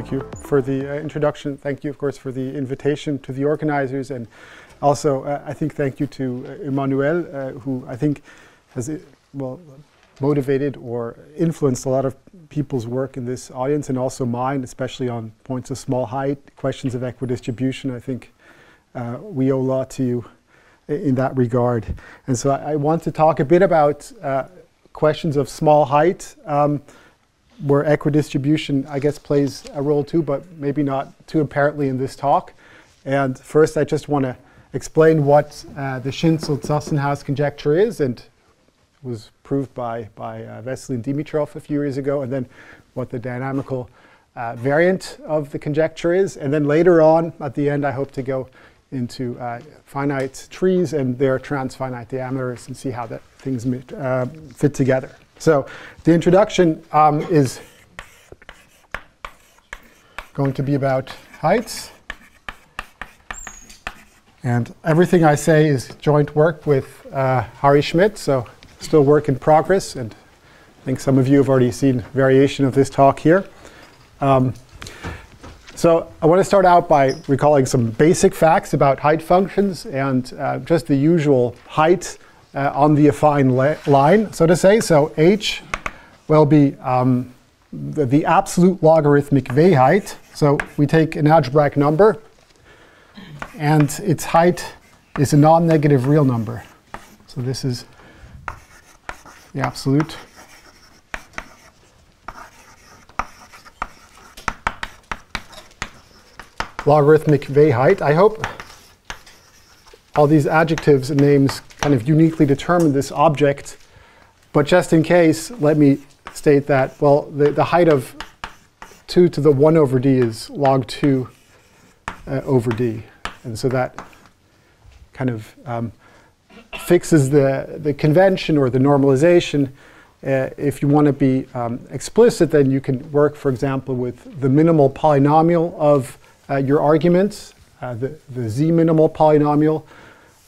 Thank you for the introduction. Thank you, of course, for the invitation to the organizers. And also, I think thank you to Emmanuel, who I think has, motivated or influenced a lot of people's work in this audience, and also mine, especially on points of small height, questions of equidistribution. I think we owe a lot to you in that regard. And so I want to talk a bit about questions of small height, where equidistribution, I guess, plays a role too, but maybe not too apparently in this talk. And first, I just want to explain what the Schinzel-Zassenhaus conjecture is, and was proved by Basel and Dimitrov a few years ago, and then what the dynamical variant of the conjecture is. And then later on, at the end, I hope to go into finite trees and their transfinite diameters and see how that things fit together. So the introduction is going to be about heights. And everything I say is joint work with Harry Schmidt, so still work in progress. And I think some of you have already seen variation of this talk here. So I want to start out by recalling some basic facts about height functions and just the usual height on the affine line, so to say. So h will be the absolute logarithmic V height. So we take an algebraic number, and its height is a non-negative real number. So this is the absolute logarithmic V height. I hope all these adjectives and names kind of uniquely determine this object, but just in case, let me state that, well, the height of 2 to the 1 over d is log 2 over d. And so that kind of fixes the convention or the normalization. If you want to be explicit, then you can work, for example, with the minimal polynomial of your arguments, the z minimal polynomial,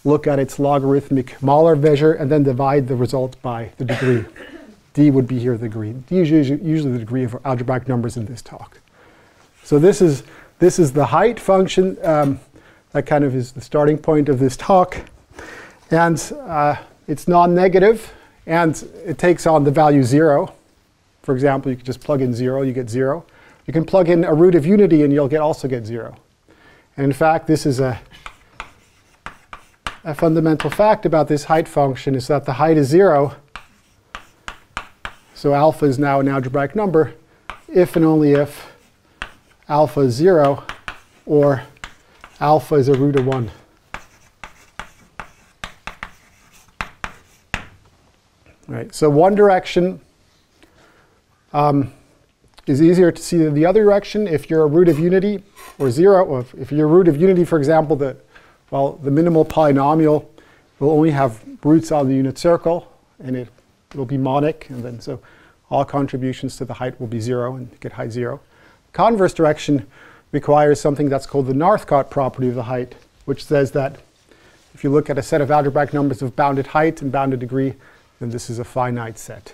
look at its logarithmic molar measure, and then divide the result by the degree. D would be here the degree. D is usually the degree of algebraic numbers in this talk. So this is the height function. That kind of is the starting point of this talk. And it's non-negative, and it takes on the value 0. For example, you can just plug in 0, you get 0. You can plug in a root of unity, and you'll also get 0. And in fact, this is a fundamental fact about this height function, is that the height is 0. So alpha is now an algebraic number if and only if alpha is 0 or alpha is a root of 1. Right, so one direction is easier to see than the other direction. If you're a root of unity or 0, or if you're a root of unity, for example, the minimal polynomial will only have roots on the unit circle, and it'll be monic, and then so all contributions to the height will be 0 and get height 0. Converse direction requires something that's called the Northcott property of the height, which says that if you look at a set of algebraic numbers of bounded height and bounded degree, then this is a finite set.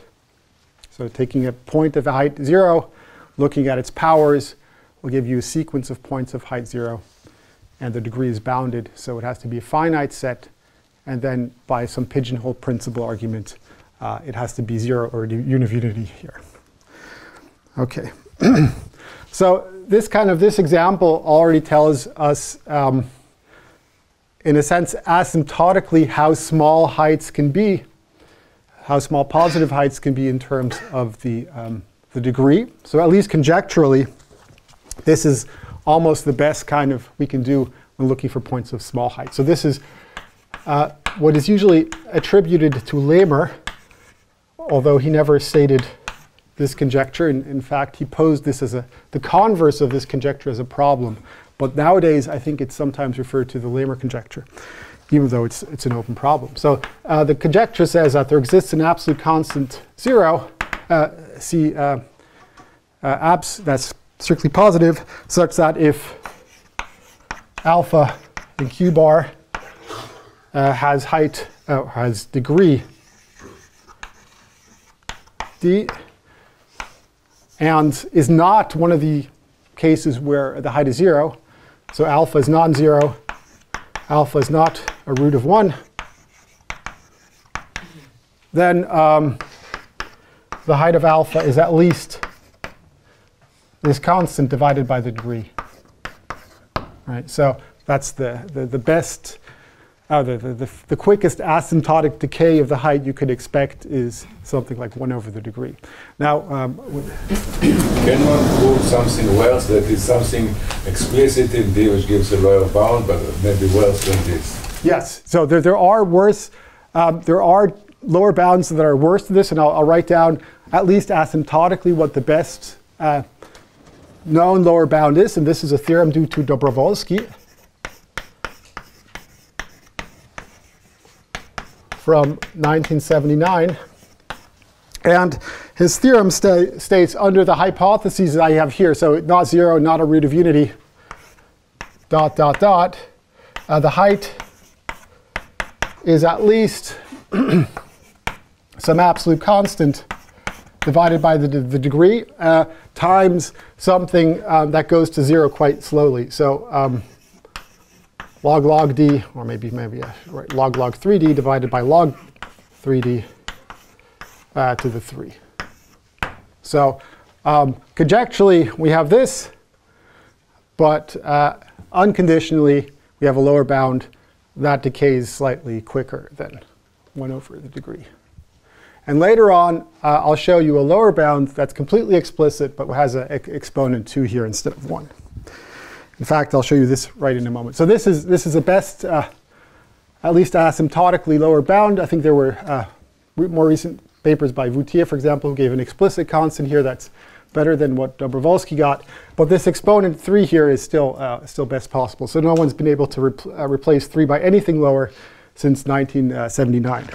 So taking a point of height 0, looking at its powers, will give you a sequence of points of height 0. And the degree is bounded, so it has to be a finite set. And then by some pigeonhole principle argument, it has to be 0 or univunity here. OK. So this example already tells us, in a sense, asymptotically how small heights can be, how small positive heights can be in terms of the degree. So at least conjecturally, this is almost the best kind of we can do when looking for points of small height. So this is what is usually attributed to Lehmer, although he never stated this conjecture. In fact, he posed this as the converse of this conjecture as a problem. But nowadays, I think it's sometimes referred to the Lehmer conjecture, even though it's an open problem. So the conjecture says that there exists an absolute constant 0, abs that's strictly positive, such that if alpha in Q bar has height, has degree d, and is not one of the cases where the height is 0, so alpha is non-zero, alpha is not a root of 1, then the height of alpha is at least this constant divided by the degree. Right? So that's the best, the quickest asymptotic decay of the height you could expect is something like 1 over the degree. Now, can one prove something else that is something explicit in D which gives a lower bound, but maybe worse than this? Yes. So there are worse. There are lower bounds that are worse than this, and I'll write down at least asymptotically what the best known lower bound is, and this is a theorem due to Dobrovolsky from 1979. And his theorem states under the hypotheses that I have here, so not 0, not a root of unity, dot, dot, dot, the height is at least some absolute constant divided by the degree times something that goes to 0 quite slowly. So log d, or maybe right, log 3d divided by log 3d to the 3. So conjecturally, we have this, but unconditionally, we have a lower bound that decays slightly quicker than 1 over the degree. And later on, I'll show you a lower bound that's completely explicit, but has an exponent 2 here instead of 1. In fact, I'll show you this right in a moment. So this is the best, at least asymptotically lower bound. I think there were more recent papers by Voutier, for example, who gave an explicit constant here that's better than what Dobrovolsky got. But this exponent 3 here is still best possible. So no one's been able to replace 3 by anything lower since 1979.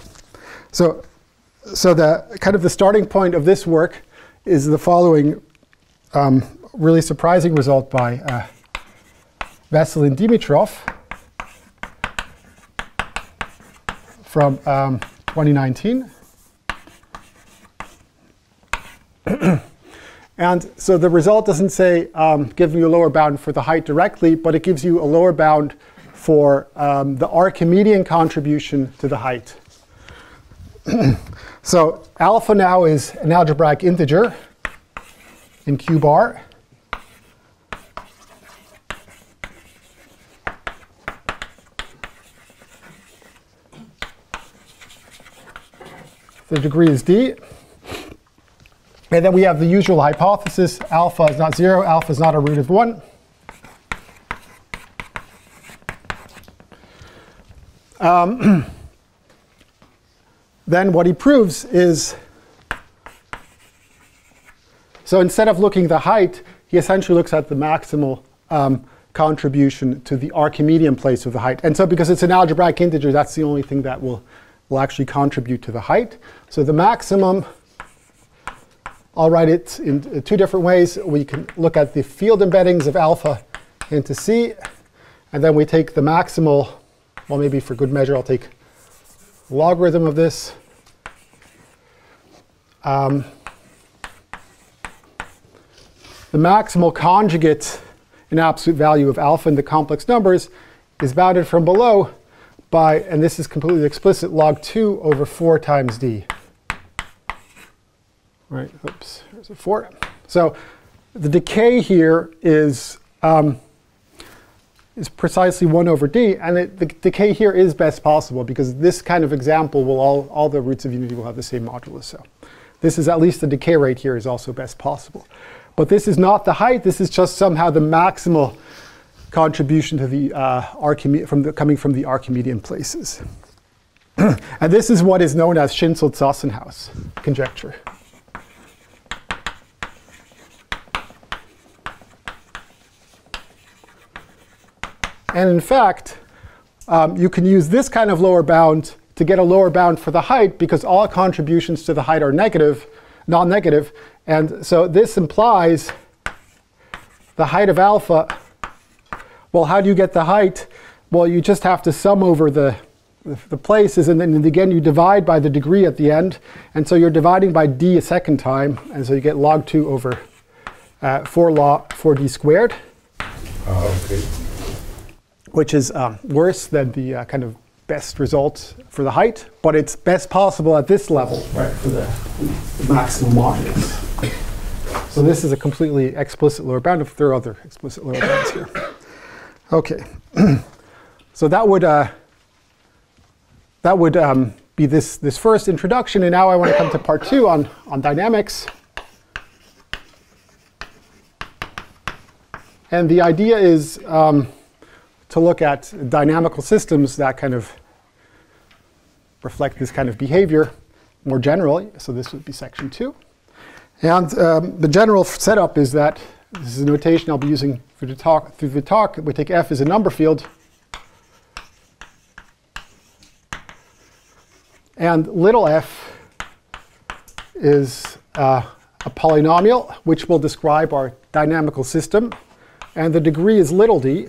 So the kind of the starting point of this work is the following really surprising result by Basel and Dimitrov from 2019. And so the result doesn't say give you a lower bound for the height directly, but it gives you a lower bound for the Archimedean contribution to the height. So alpha now is an algebraic integer in Q bar. The degree is d. And then we have the usual hypothesis. Alpha is not 0. Alpha is not a root of 1. Then what he proves is, so instead of looking at the height, he essentially looks at the maximal contribution to the Archimedean place of the height. And so because it's an algebraic integer, that's the only thing that will actually contribute to the height. So the maximum, I'll write it in 2 different ways. We can look at the field embeddings of alpha into C, and then we take the maximal, well, maybe for good measure, I'll take logarithm of this. The maximal conjugate in absolute value of alpha in the complex numbers is bounded from below by, and this is completely explicit, log 2 over 4 times d. Right, oops, there's a 4. So the decay here is precisely 1 over d, and the decay here is best possible because this kind of example will all the roots of unity will have the same modulus. So this is at least the decay rate here is also best possible. But this is not the height. This is just somehow the maximal contribution to the coming from the Archimedean places. And this is what is known as Schinzel-Zassenhaus conjecture. And in fact, you can use this kind of lower bound to get a lower bound for the height because all contributions to the height are non-negative. And so this implies the height of alpha. Well, how do you get the height? Well, you just have to sum over the places, and then again you divide by the degree at the end. And so you're dividing by d a second time, and so you get log 2 over 4d squared, Okay. which is worse than the kind of best result for the height, but it's best possible at this level, right, for the maximum modulus. So this is a completely explicit lower bound. If there are other explicit lower bounds here. Okay. So that would be this first introduction, and now I want to come to part 2 on dynamics. And the idea is to look at dynamical systems that kind of reflect this kind of behavior more generally. So this would be section 2. And the general setup is that this is a notation I'll be using through the talk. We take F as a number field. And little f is a polynomial, which will describe our dynamical system. And the degree is little d,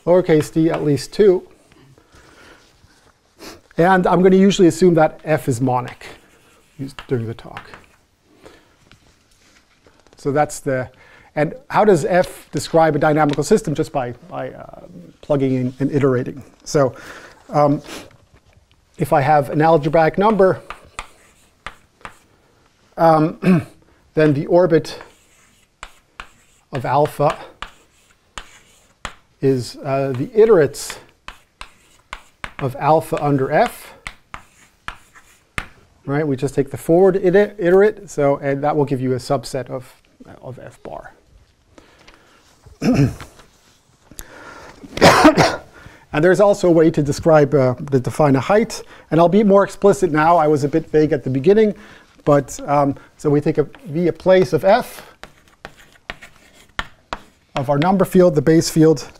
lowercase d at least 2. And I'm going to usually assume that f is monic during the talk. So that's the, and how does f describe a dynamical system? Just by plugging in and iterating. So if I have an algebraic number, then the orbit of alpha is the iterates of alpha under f. Right? We just take the forward iterate, so and that will give you a subset of f bar. And there's also a way to describe, to define a height. And I'll be more explicit now. I was a bit vague at the beginning. But so we take a place of f, of our number field, the base field.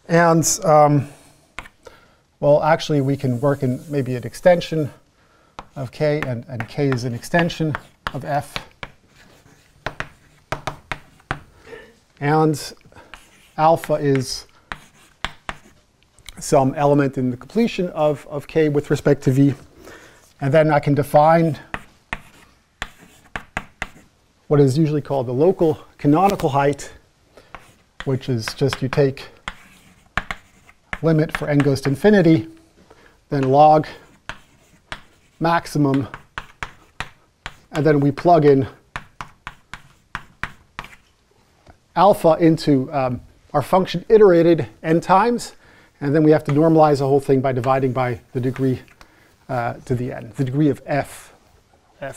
And well, actually, we can work in maybe an extension of k, and k is an extension of f. And alpha is some element in the completion of k with respect to v. And then I can define what is usually called the local canonical height, which is just you take limit for n goes to infinity, then log maximum, and then we plug in alpha into our function iterated n times, and then we have to normalize the whole thing by dividing by the degree to the n, the degree of f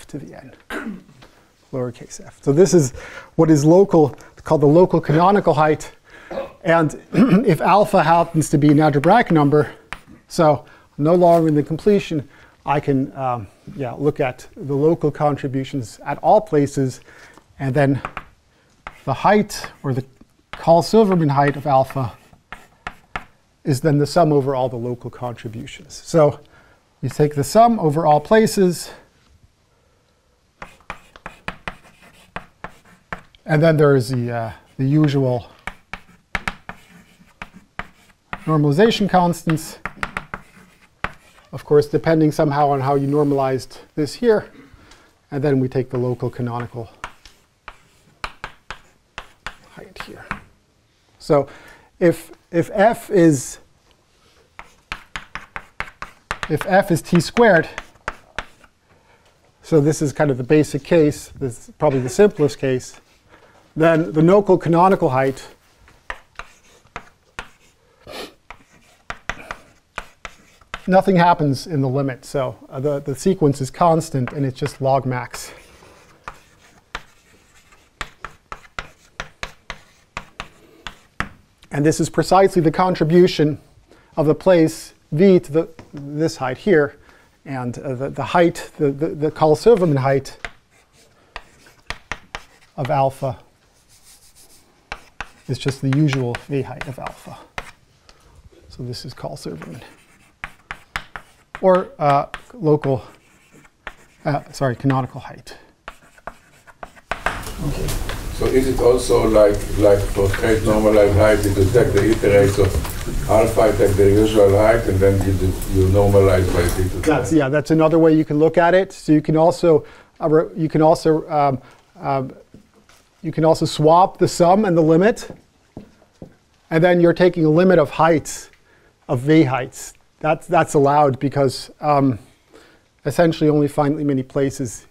to the n, lowercase f. So this is what is local, called the local canonical height. And if alpha happens to be an algebraic number, so no longer in the completion, I can look at the local contributions at all places, and then the height, or the Call-Silverman height of alpha, is then the sum over all the local contributions. So you take the sum over all places, and then there is the usual normalization constants. Of course, depending somehow on how you normalized this here. And then we take the local canonical height here. So if f is t squared, so this is kind of the basic case, this is probably the simplest case, then the local canonical height nothing happens in the limit. So the sequence is constant, and it's just log max. And this is precisely the contribution of the place v to this height here. And the height, the Call-Silverman height of alpha is just the usual v height of alpha. So this is Call-Silverman. Or canonical height. Okay. So is it also like for straight normalized height, you take the iterates of alpha, take the usual height, and then you normalize by theta? That's another way you can look at it. So you can also you can also swap the sum and the limit. And then you're taking a limit of heights, of V heights. That's allowed because essentially only finitely many places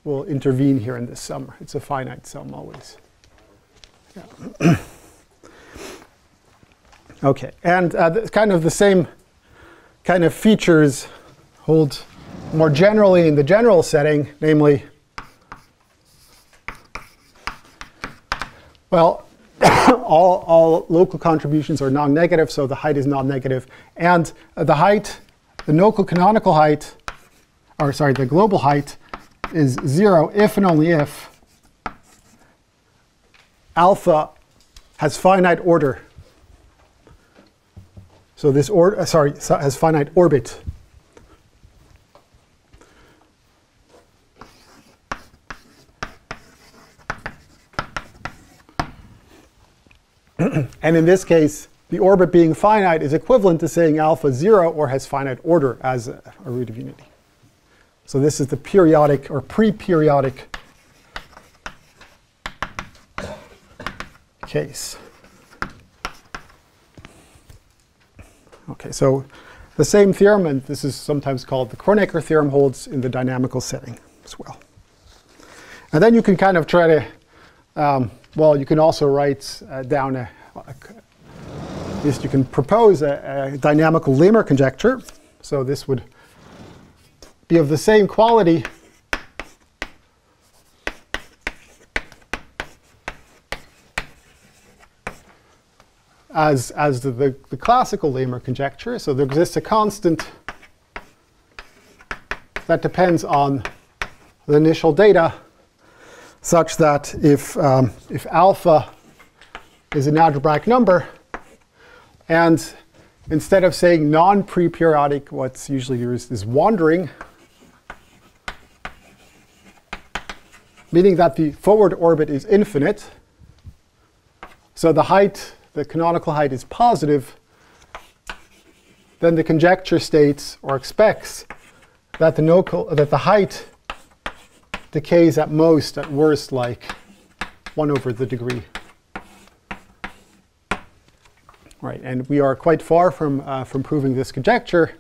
will intervene here in this sum. It's a finite sum always. Yeah. OK, and kind of the same kind of features hold more generally in the general setting, namely, well, all local contributions are non-negative, so the height is non-negative. And the height, the local canonical height, or sorry, the global height is 0 if and only if alpha has finite order. So this has finite orbit. And in this case, the orbit being finite is equivalent to saying alpha 0 or has finite order as a root of unity. So this is the periodic or pre-periodic case. OK, so the same theorem, and this is sometimes called the Kronecker theorem, holds in the dynamical setting as well. And then you can kind of try to, well, you can also write down at least you can propose a dynamical lemma conjecture. So this would be of the same quality as the classical lemma conjecture. So there exists a constant that depends on the initial data, such that if alpha is an algebraic number, and instead of saying non-pre-periodic, what's usually used is wandering, meaning that the forward orbit is infinite. So the height, the canonical height, is positive. Then the conjecture states or expects that the height decays at most, at worst, like 1 over the degree. Right, and we are quite far from proving this conjecture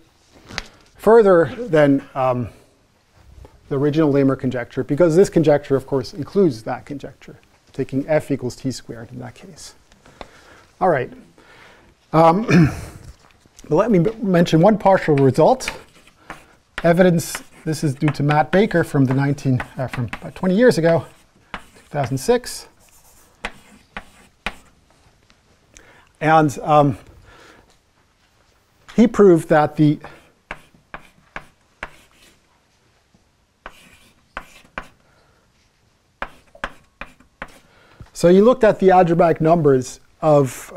further than the original lemma conjecture, because this conjecture, of course, includes that conjecture, taking f equals t squared in that case. All right. Let me mention one partial result. Evidence, this is due to Matt Baker from from about 20 years ago, 2006. And he proved that so you looked at the algebraic numbers of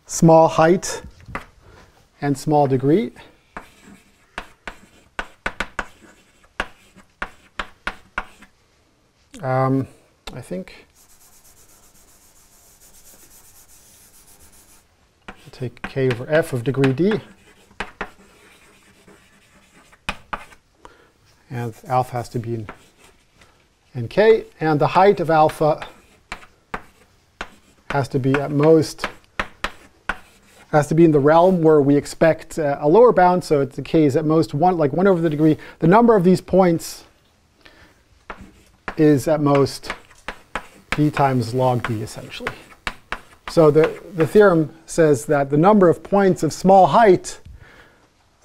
small height and small degree. I think I'll take k over f of degree d, and alpha has to be in k, and the height of alpha has to be at most, has to be in the realm where we expect a lower bound, so the k is at most 1 over the degree. The number of these points is at most d times log d, essentially. So the theorem says that the number of points of small height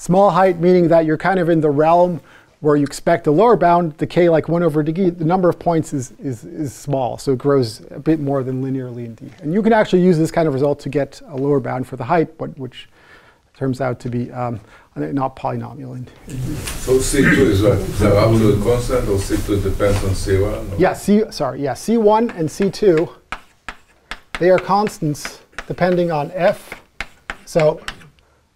meaning that you're kind of in the realm where you expect a lower bound, the k like 1 over degree, the number of points is small, so it grows a bit more than linearly in d. And you can actually use this kind of result to get a lower bound for the height, but which turns out to be not polynomial in d. So C2 is what? Is that absolute constant, or C2 depends on C1? Or? Yeah, C1 and C2, they are constants depending on f. So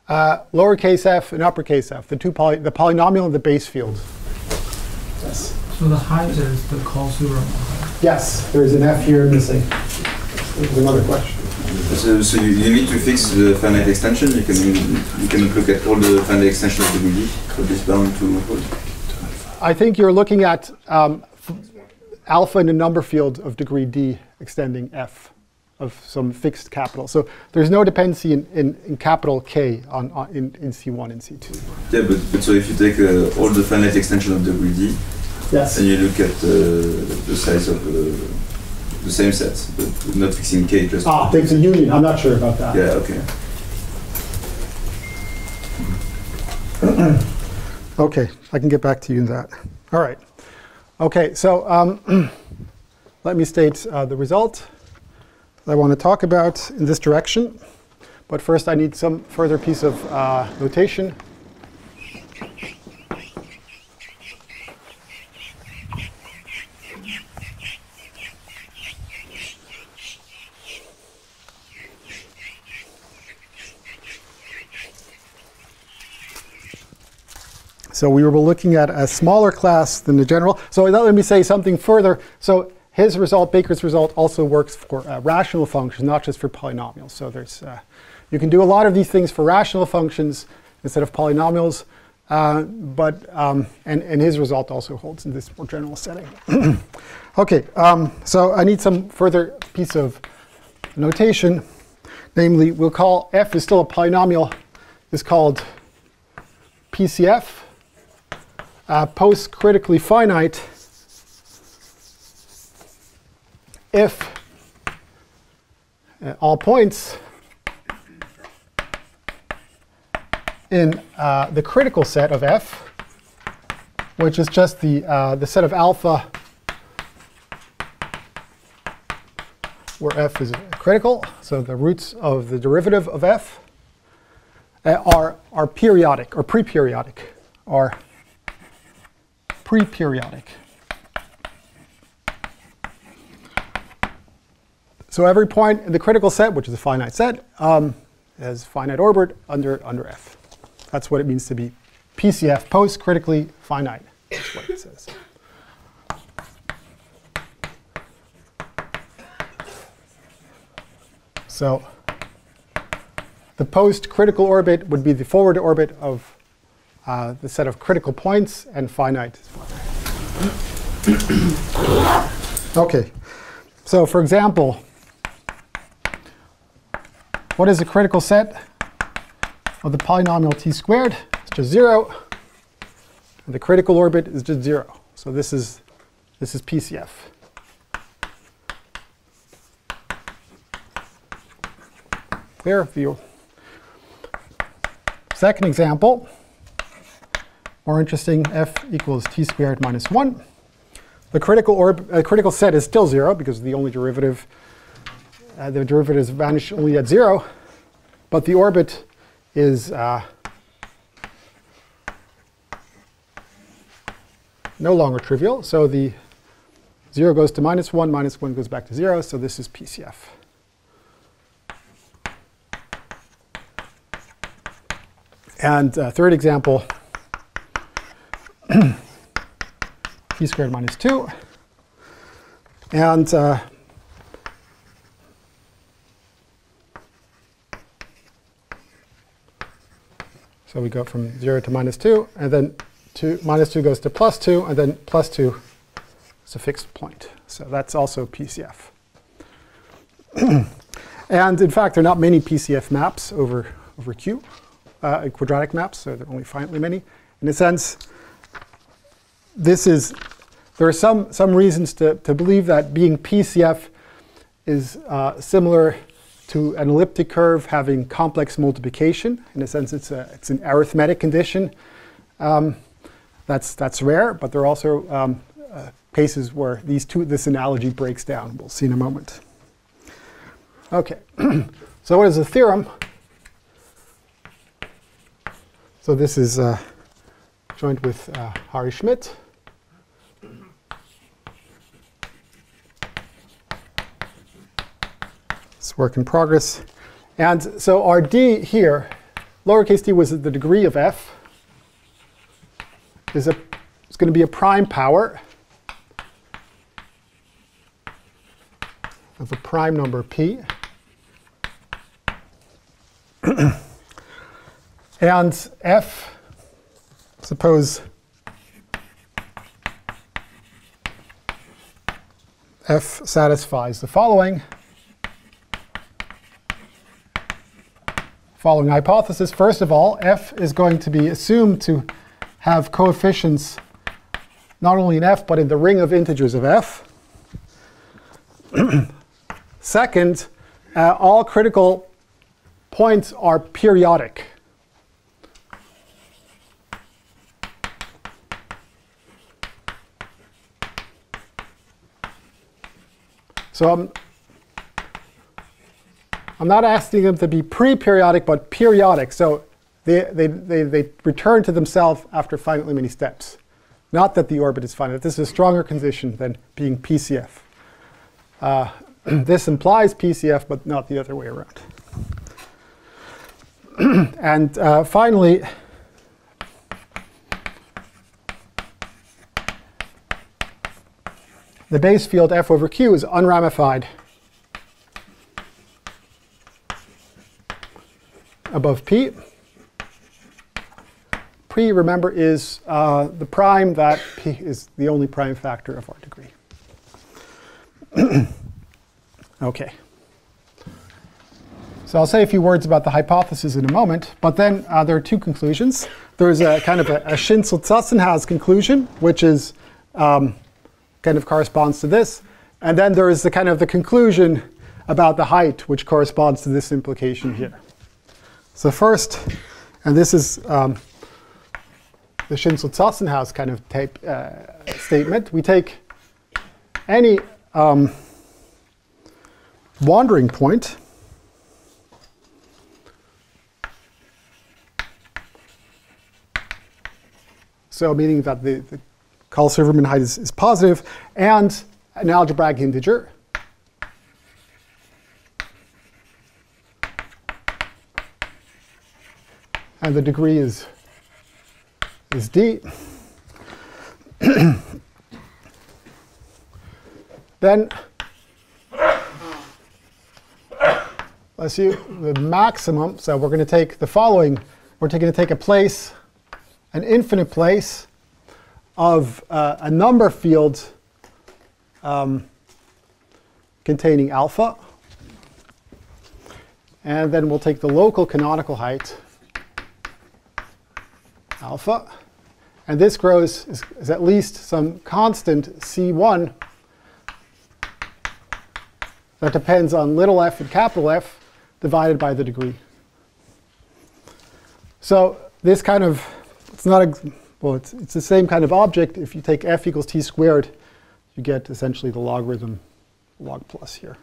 lowercase f and uppercase f, the polynomial and the base field. Yes. So the height is the Call-Silverman height? Yes, there is an f here missing. There's another question. So you need to fix the finite extension. You can look at all the finite extensions of the GD for this bound to hold. I think you're looking at alpha in a number field of degree d extending f of some fixed capital. So there's no dependency in capital K in C1 and C2. Yeah, but so if you take all the finite extension of degree d, yes, and you look at the size of the same sets, but not fixing K, just... takes a union. I'm not sure about that. Yeah, okay. Okay, I can get back to you in that. All right. Okay, so let me state the result that I want to talk about in this direction. But first I need some further piece of notation. So we were looking at a smaller class than the general. So let me say something further. So his result, Baker's result, also works for rational functions, not just for polynomials. So there's, you can do a lot of these things for rational functions instead of polynomials. And his result also holds in this more general setting. Okay, so I need some further piece of notation. Namely, we'll call f is still a polynomial, is called PCF. Post-critically finite if all points in the critical set of f, which is just the set of alpha where f is critical, so the roots of the derivative of f are periodic or pre-periodic or pre-periodic. So every point in the critical set, which is a finite set, has finite orbit under F. That's what it means to be PCF, post-critically finite. That's what it says. So the post-critical orbit would be the forward orbit of the set of critical points, and finite is finite. Okay, so for example, what is the critical set of the polynomial t squared? It's just 0. And the critical orbit is just 0. So this is PCF. Clear? View. Second example. More interesting, f equals t squared minus 1. The critical set is still 0 because the only derivative, the derivatives vanish only at 0. But the orbit is no longer trivial. So the 0 goes to minus 1 goes back to 0. So this is PCF. And third example, t squared minus 2. And so we go from 0 to minus 2, and then minus 2 goes to plus 2, and then plus 2 is a fixed point. So that's also PCF. And in fact, there are not many PCF maps over Q, quadratic maps, so there are only finitely many. In a sense, there are some reasons to believe that being PCF is similar to an elliptic curve having complex multiplication. In a sense, it's an arithmetic condition. That's rare, but there are also cases where this analogy breaks down. We'll see in a moment. Okay, so what is the theorem? So this is joined with Harry Schmidt. It's work in progress. And so our d here, lowercase d was the degree of f, is going to be a prime power of a prime number p. And f, suppose F satisfies the following hypothesis. First of all, F is going to be assumed to have coefficients not only in F, but in the ring of integers of F. Second, all critical points are periodic. So I'm not asking them to be pre-periodic, but periodic. So they return to themselves after finitely many steps. Not that the orbit is finite. This is a stronger condition than being PCF. This implies PCF, but not the other way around. And finally, the base field F over Q is unramified above P. P, remember, is the prime that P is the only prime factor of our degree. OK. So I'll say a few words about the hypothesis in a moment. But then there are two conclusions. There's a kind of a Schinzel-Zassenhaus conclusion, which is kind of corresponds to this. And then there is the kind of the conclusion about the height, which corresponds to this implication here. So first, and this is the Schinzel-Zassenhaus kind of type statement. We take any wandering point so meaning that the Call-Silverman height is positive, and an algebraic integer. And the degree is d. Then let's see the maximum. So we're going to take the following. We're going to take a place, an infinite place of a number field containing alpha. And then we'll take the local canonical height, alpha. And this grows is at least some constant C1 that depends on little f and capital F divided by the degree. So this kind of, it's not a, well, it's the same kind of object. If you take f equals t squared, you get essentially the logarithm log plus here.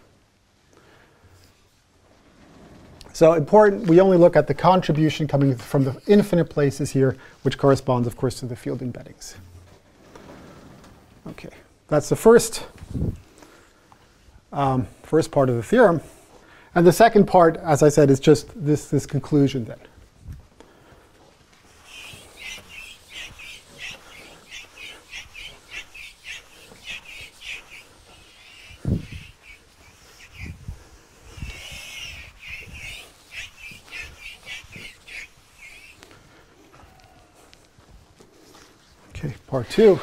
So important, we only look at the contribution coming from the infinite places here, which corresponds, of course, to the field embeddings. OK, that's the first part of the theorem. And the second part, as I said, is just this conclusion then. Okay, part two.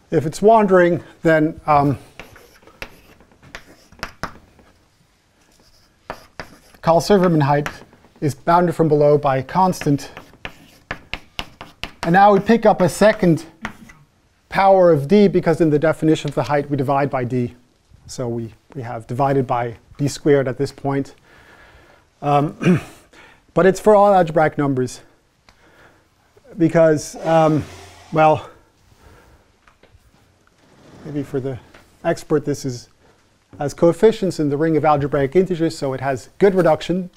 If it's wandering, then Call-Silverman height is bounded from below by a constant. And now we pick up a second power of d, because in the definition of the height we divide by d. So we have divided by d squared at this point. But it's for all algebraic numbers. Because, well, maybe for the expert, this has coefficients in the ring of algebraic integers, so it has good reduction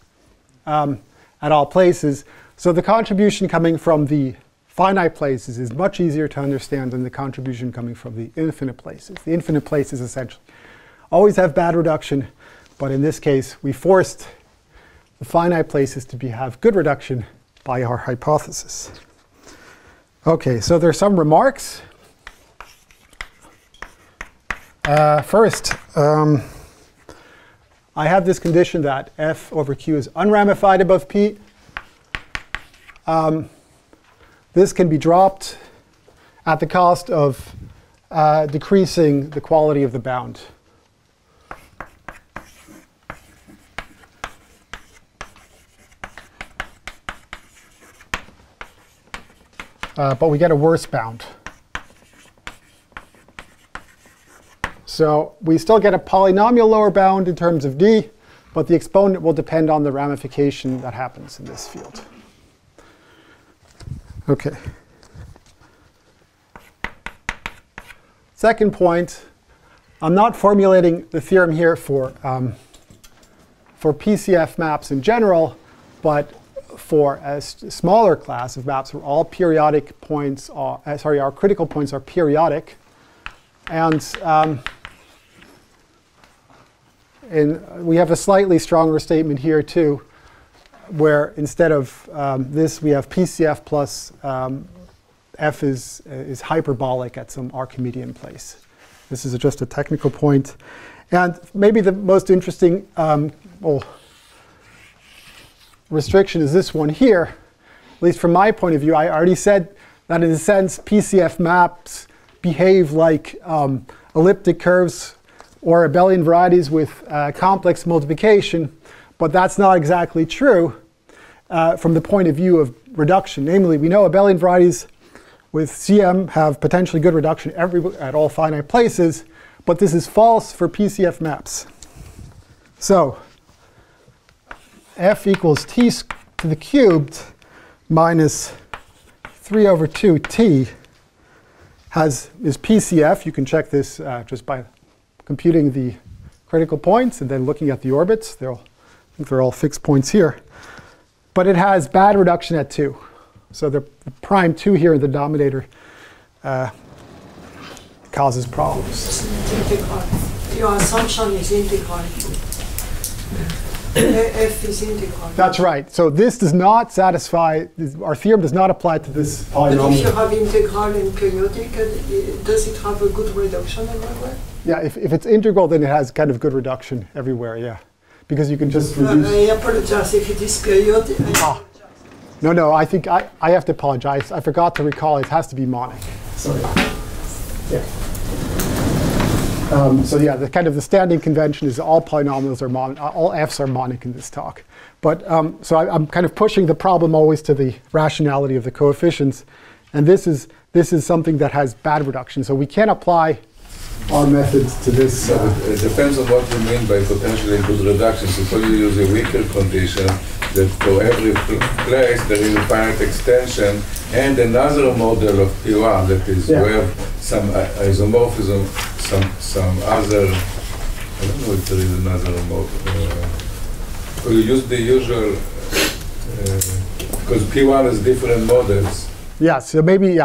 at all places. So the contribution coming from the finite places is much easier to understand than the contribution coming from the infinite places. The infinite places essentially always have bad reduction, but in this case, we forced the finite places to have good reduction by our hypothesis. OK, so there are some remarks. First, I have this condition that f over q is unramified above p. This can be dropped at the cost of decreasing the quality of the bound. But we get a worse bound. So we still get a polynomial lower bound in terms of d, but the exponent will depend on the ramification that happens in this field. OK. Second point, I'm not formulating the theorem here for PCF maps in general, but for a smaller class of maps where all periodic points are, our critical points are periodic. And we have a slightly stronger statement here too, where instead of this, we have PCF plus f is hyperbolic at some Archimedean place. This is just a technical point. And maybe the most interesting restriction is this one here. At least from my point of view, I already said that in a sense, PCF maps behave like elliptic curves or abelian varieties with complex multiplication. But that's not exactly true from the point of view of reduction. Namely, we know abelian varieties with CM have potentially good reduction at all finite places. But this is false for PCF maps. So f equals t to the cubed minus 3 over 2t is PCF. You can check this just by computing the critical points and then looking at the orbits. I think they're all fixed points here. But it has bad reduction at 2. So the prime 2 here in the denominator causes problems. Your assumption is integral. F is integral. That's right. So this does not satisfy, our theorem does not apply to this polynomial. But if you have integral and periodic, does it have a good reduction everywhere? Yeah, if it's integral, then it has kind of good reduction everywhere, yeah. Because you can just reduce. I apologize if it is periodic. No, I think I have to apologize. I forgot to recall it has to be monic. Sorry. Yeah. So yeah, the standing convention is all polynomials are all f's are monic in this talk. But so I'm kind of pushing the problem always to the rationality of the coefficients, and this is something that has bad reduction. So we can't apply our methods to this. It depends on what you mean by potentially good reduction. Suppose you use a weaker condition that for every place there is a finite extension and another model of P1 that is where some isomorphism, some other, I don't know if there is another model. So you use the usual, because P1 has different models. Yeah, so maybe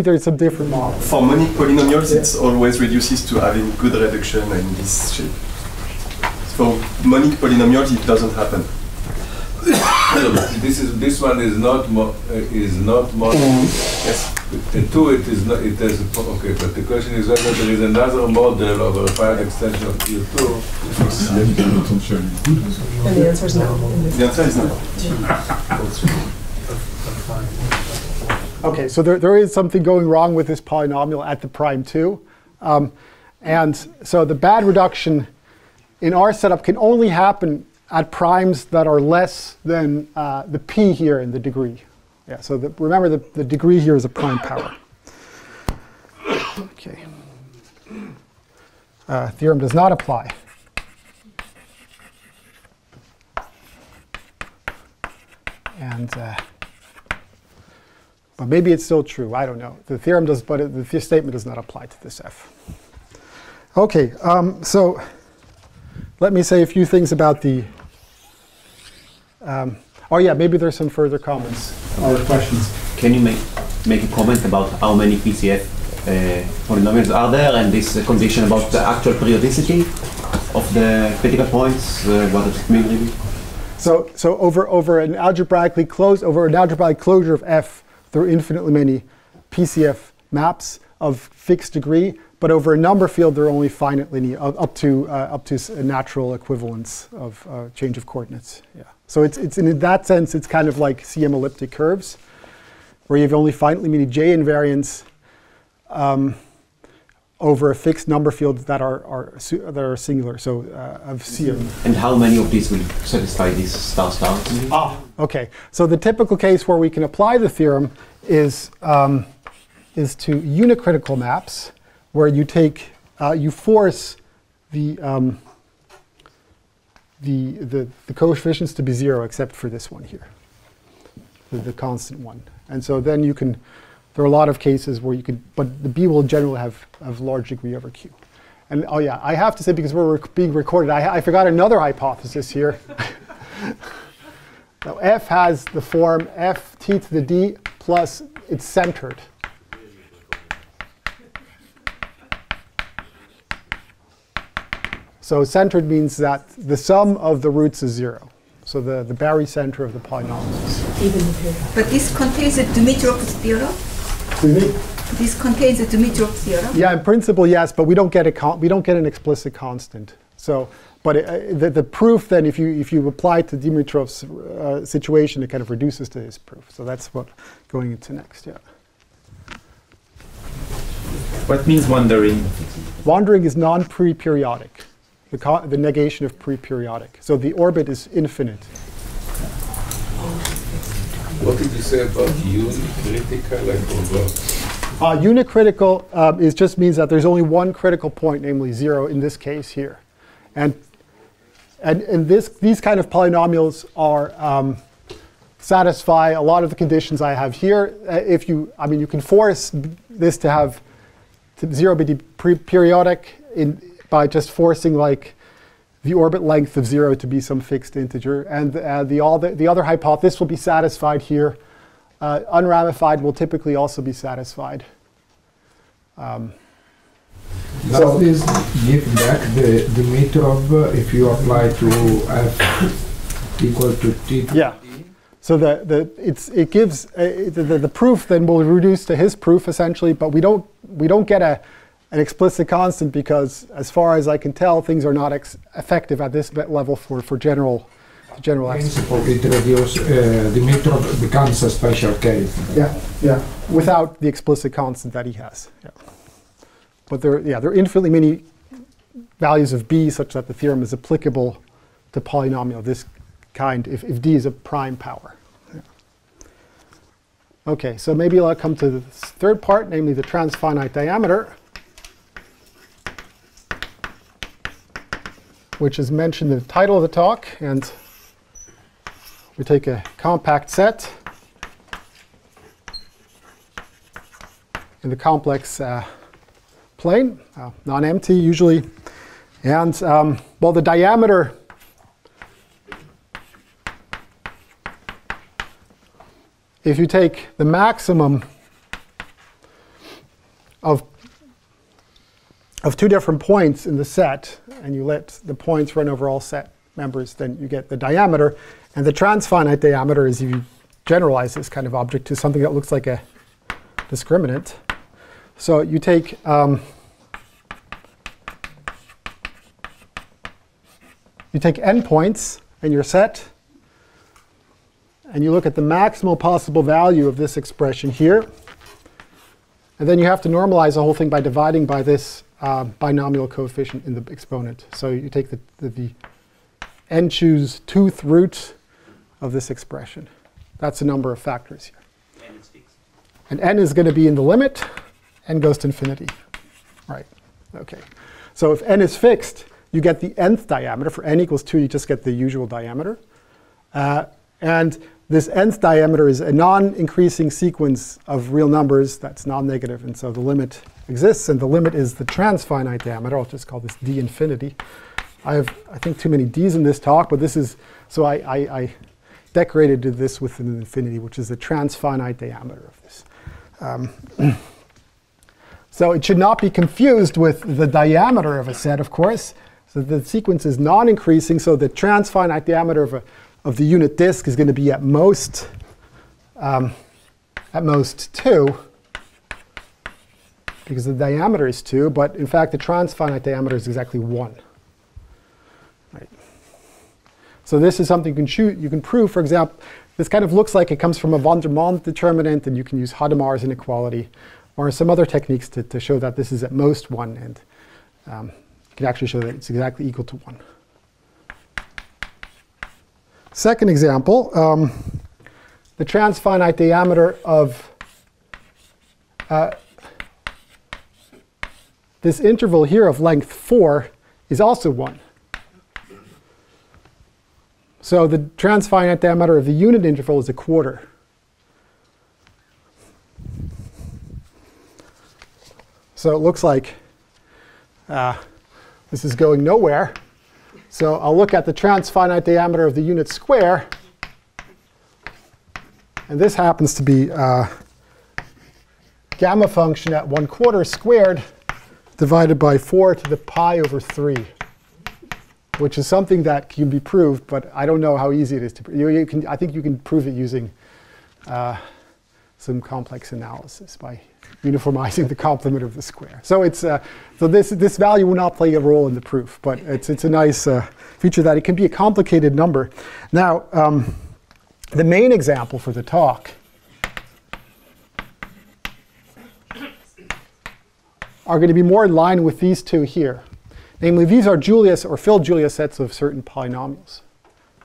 there's some different models. For monic polynomials, it always reduces to having good reduction in this shape. For monic polynomials, it doesn't happen. This one is not monic. Yes. And two, it is not. It has okay, but the question is whether there is another model of a finite extension of Q2. And the answer is no. The answer is no. Okay, so there is something going wrong with this polynomial at the prime 2. And so the bad reduction in our setup can only happen at primes that are less than the p here in the degree. Yeah, so remember the degree here is a prime power. Okay. Theorem does not apply. And but maybe it's still true. I don't know. The theorem does, but the statement does not apply to this f. Okay, so let me say a few things about the. Oh yeah, maybe there's some further comments or questions. Can you make a comment about how many PCF polynomials are there, and this condition about the actual periodicity of the critical points? What does it mean really? So over an algebraically closure of f, there are infinitely many PCF maps of fixed degree, but over a number field they're only finite linear up to a natural equivalence of change of coordinates. Yeah. So it's in that sense it's kind of like CM elliptic curves, where you have only finitely many J invariants over a fixed number field that are singular. So of CM. And how many of these will satisfy this star? Okay. So the typical case where we can apply the theorem is to unicritical maps, where you take you force the coefficients to be 0 except for this one here, the constant one. And so then you can. There are a lot of cases where you can, but the B will generally have large degree over Q. And oh yeah, I have to say, because we're being recorded, I forgot another hypothesis here. Now F has the form F t to the D plus it's centered. So centered means that the sum of the roots is 0. So the barycenter of the polynomials. But this contains a Dimitrov theorem? This contains a Dimitrov theorem? Yeah, in principle, yes, but we don't get an explicit constant. So, but the proof then, if you apply it to Dimitrov's situation, it kind of reduces to his proof. So that's what going into next. Yeah. What means wandering? Wandering is non-pre-periodic. The negation of pre-periodic. So the orbit is infinite. What did you say about unicritical? I forgot. Unicritical just means that there's only one critical point, namely 0 in this case here. And these kind of polynomials are satisfy a lot of the conditions I have here. You can force this to have 0 be periodic by just forcing like the orbit length of 0 to be some fixed integer, and the other hypothesis will be satisfied here. Unramified will typically also be satisfied. Does this give back the Dimitrov if you apply to F equal to T? Yeah. So it gives the proof then will reduce to his proof essentially, but we don't get an explicit constant because, as far as I can tell, things are not effective at this level for general principle. It reduces Dimitrov becomes a special case. Yeah, without the explicit constant that he has. Yeah. But there are infinitely many values of B such that the theorem is applicable to polynomial of this kind if D is a prime power. Yeah. Okay, so maybe I'll come to the third part, namely the transfinite diameter, which is mentioned in the title of the talk. And we take a compact set in the complex plane, non-empty usually. And well, the diameter if you take the maximum of two different points in the set, and you let the points run over all set members, then you get the diameter. And the transfinite diameter is if you generalize this kind of object to something that looks like a discriminant. So you take n points in your set, and you look at the maximal possible value of this expression here. And then you have to normalize the whole thing by dividing by this binomial coefficient in the exponent. So you take the n choose 2th root of this expression. That's a number of factors here. N is fixed. And n is going to be in the limit. N goes to infinity. Right. Okay. So if n is fixed, you get the nth diameter. For n equals 2, you just get the usual diameter. And this nth diameter is a non-increasing sequence of real numbers that's non-negative. And so the limit exists. And the limit is the transfinite diameter. I'll just call this d infinity. I have, I think, too many d's in this talk. But this is, so I decorated this with an infinity, which is the transfinite diameter of this. So it should not be confused with the diameter of a set, of course. So the sequence is non-increasing. So the transfinite diameter of the unit disk is going to be at most 2. because the diameter is 2, but in fact the transfinite diameter is exactly 1. Right. So this is something you can prove. For example, this kind of looks like it comes from a von der Mondt determinant, and you can use Hadamard's inequality or some other techniques to show that this is at most 1, and you can actually show that it's exactly equal to 1. Second example, the transfinite diameter of this interval here of length 4 is also 1. So the transfinite diameter of the unit interval is a quarter. So it looks like this is going nowhere. So I'll look at the transfinite diameter of the unit square. And this happens to be gamma function at 1/4 squared divided by 4 to the pi over 3, which is something that can be proved, but I don't know how easy it is to prove. I think you can prove it using some complex analysis by uniformizing the complement of the square. So it's so this value will not play a role in the proof, but it's a nice feature that it can be a complicated number. Now, the main example for the talk are going to be more in line with these two here. Namely, these are Julius or filled Julius sets of certain polynomials.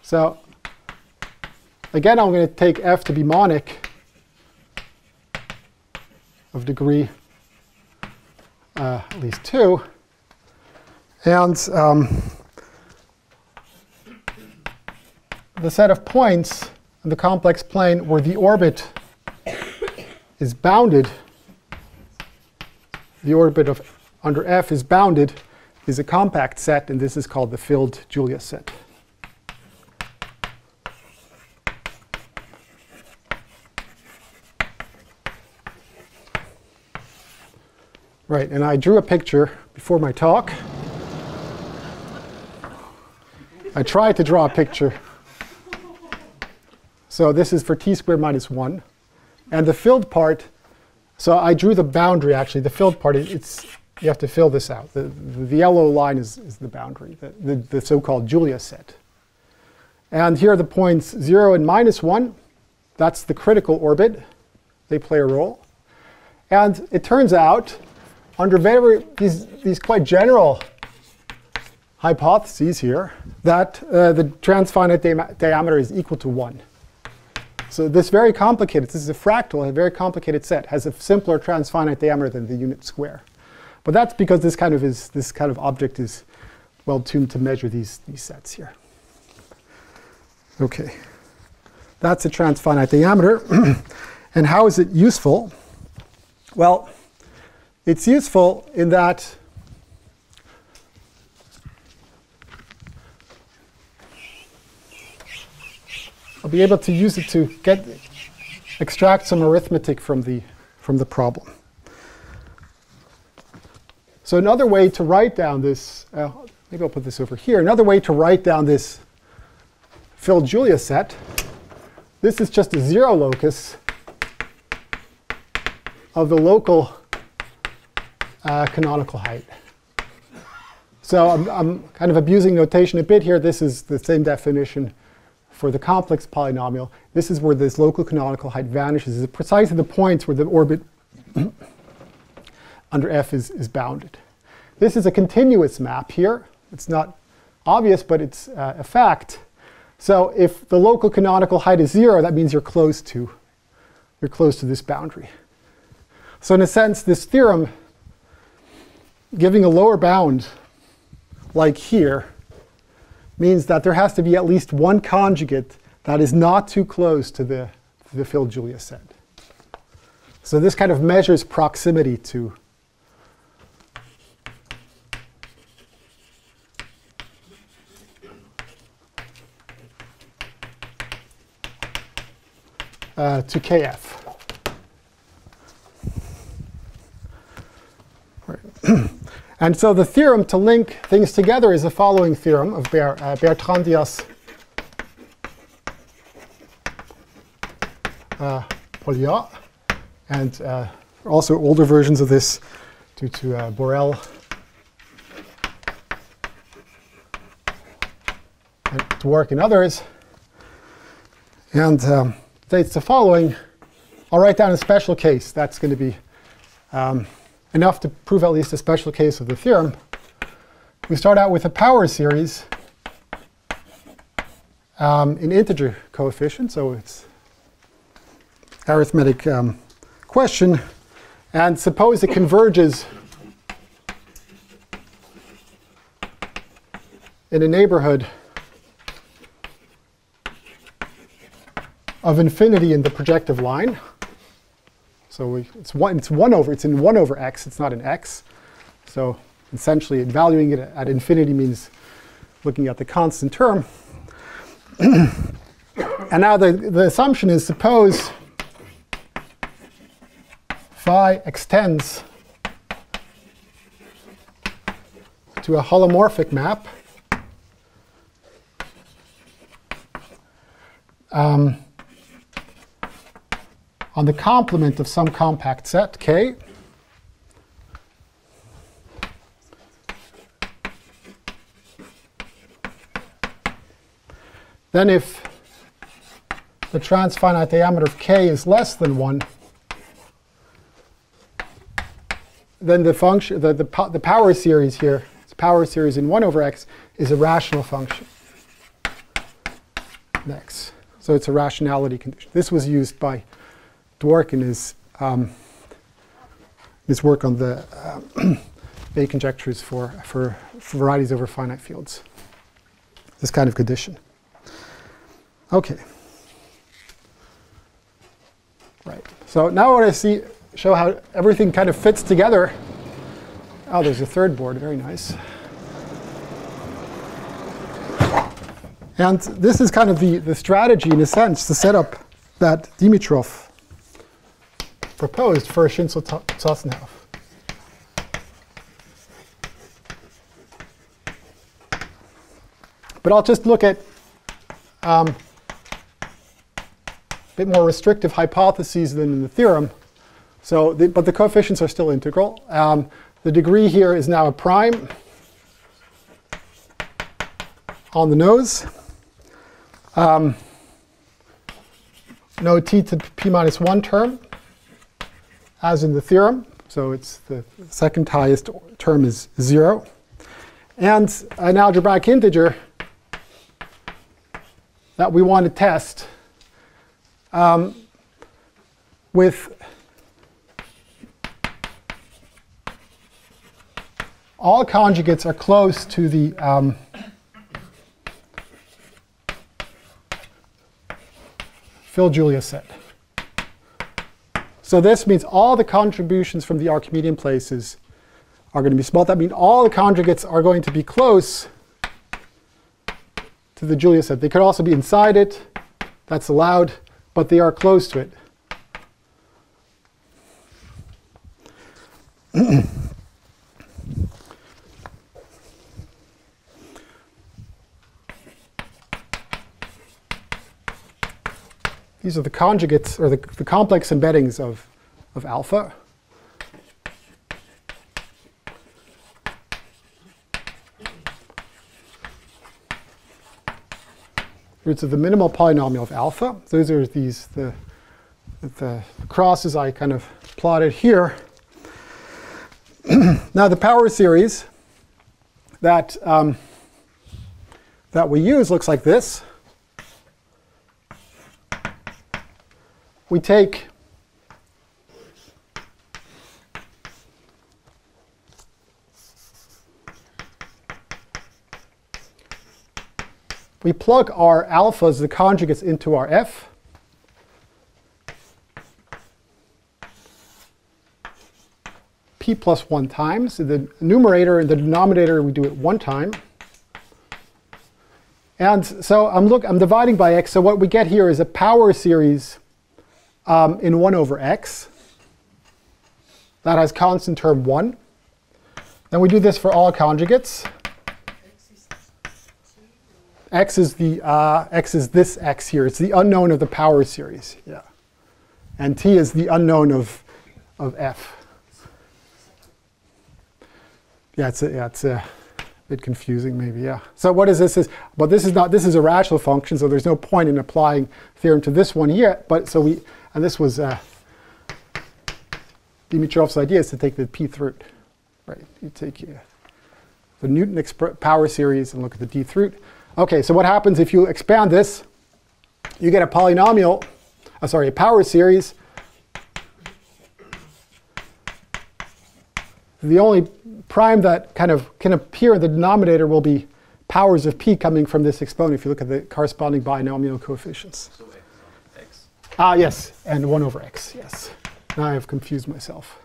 So again, I'm going to take f to be monic of degree at least 2. And the set of points in the complex plane where the orbit is bounded, the orbit of under f is bounded, is a compact set, and this is called the filled Julius set. Right, and I drew a picture before my talk. I tried to draw a picture. So this is for t squared minus 1. And the filled part, so I drew the boundary actually. The filled part, you have to fill this out. The yellow line is the boundary, the so-called Julius set. And here are the points 0 and minus 1. That's the critical orbit. They play a role. And it turns out, under these quite general hypotheses here, that the transfinite diameter is equal to 1. So this very complicated, this is a fractal, a very complicated set, has a simpler transfinite diameter than the unit square. But that's because this kind of object is well tuned to measure these sets here. Okay, that's a transfinite diameter. And how is it useful? Well, it's useful in that I'll be able to use it to extract some arithmetic from the problem. So another way to write down this, maybe I'll put this over here. Another way to write down this filled Julius set, this is just a 0 locus of the local canonical height. So I'm kind of abusing notation a bit here. This is the same definition for the complex polynomial. This is where this local canonical height vanishes. It's precisely the points where the orbit under f is bounded. This is a continuous map here. It's not obvious, but it's a fact. So if the local canonical height is 0, that means you're close to this boundary. So in a sense, this theorem, giving a lower bound like here, means that there has to be at least one conjugate that is not too close to the filled Julius set. So this kind of measures proximity to kf. Right. And so the theorem to link things together is the following theorem of Bertrandias Polya, and also older versions of this due to Borel and Dwork and others. And states the following. I'll write down a special case. That's going to be enough to prove at least a special case of the theorem. We start out with a power series in integer coefficient, so it's arithmetic question. And suppose it converges in a neighborhood of infinity in the projective line. So it's in 1 over x, it's not an x. So essentially valuing it at infinity means looking at the constant term. And now the assumption is, suppose phi extends to a holomorphic map on the complement of some compact set, K, then if the transfinite diameter of K is less than 1, then the function, the power series here, this power series in 1 over x, is a rational function. Next. So it's a rationality condition. This was used by Dwork in his work on the Bay conjectures for varieties over finite fields. This kind of condition. Okay. Right. So now I want to show how everything kind of fits together. Oh, there's a third board. Very nice. And this is kind of the strategy, in a sense, the setup that Dimitrov proposed for Schinzel-Zassenhaus. But I'll just look at a bit more restrictive hypotheses than in the theorem. So, but the coefficients are still integral. The degree here is now a prime on the nose. No t to p minus 1 term, as in the theorem. So it's the second highest term is 0. And an algebraic integer that we want to test with all conjugates are close to the Phil-Julia set. So this means all the contributions from the Archimedean places are going to be small. That means all the conjugates are going to be close to the Julia set. They could also be inside it. That's allowed, but they are close to it. These are the conjugates, or the complex embeddings of alpha. Roots of the minimal polynomial of alpha. Those are these the crosses I kind of plotted here. Now the power series that we use looks like this. We take we plug our alphas, the conjugates, into our F. P plus 1 times. In the numerator and the denominator, we do it 1 time. And so I'm dividing by x. So what we get here is a power series in 1 over x. That has constant term 1. Then we do this for all conjugates. X is this x here. It's the unknown of the power series. Yeah. And t is the unknown of f. Yeah, it's a bit confusing, maybe. Yeah. So what is this? But this is not. This is a rational function, so there's no point in applying theorem to this one here. But so we, and this was Dimitrov's idea is to take the pth root, right? You take the Newton power series and look at the dth root. Okay. So what happens if you expand this? You get a polynomial. A power series. The only prime that kind of can appear in the denominator will be powers of p coming from this exponent if you look at the corresponding binomial coefficients. So x. Yes, and 1 over x, yes. Now I have confused myself.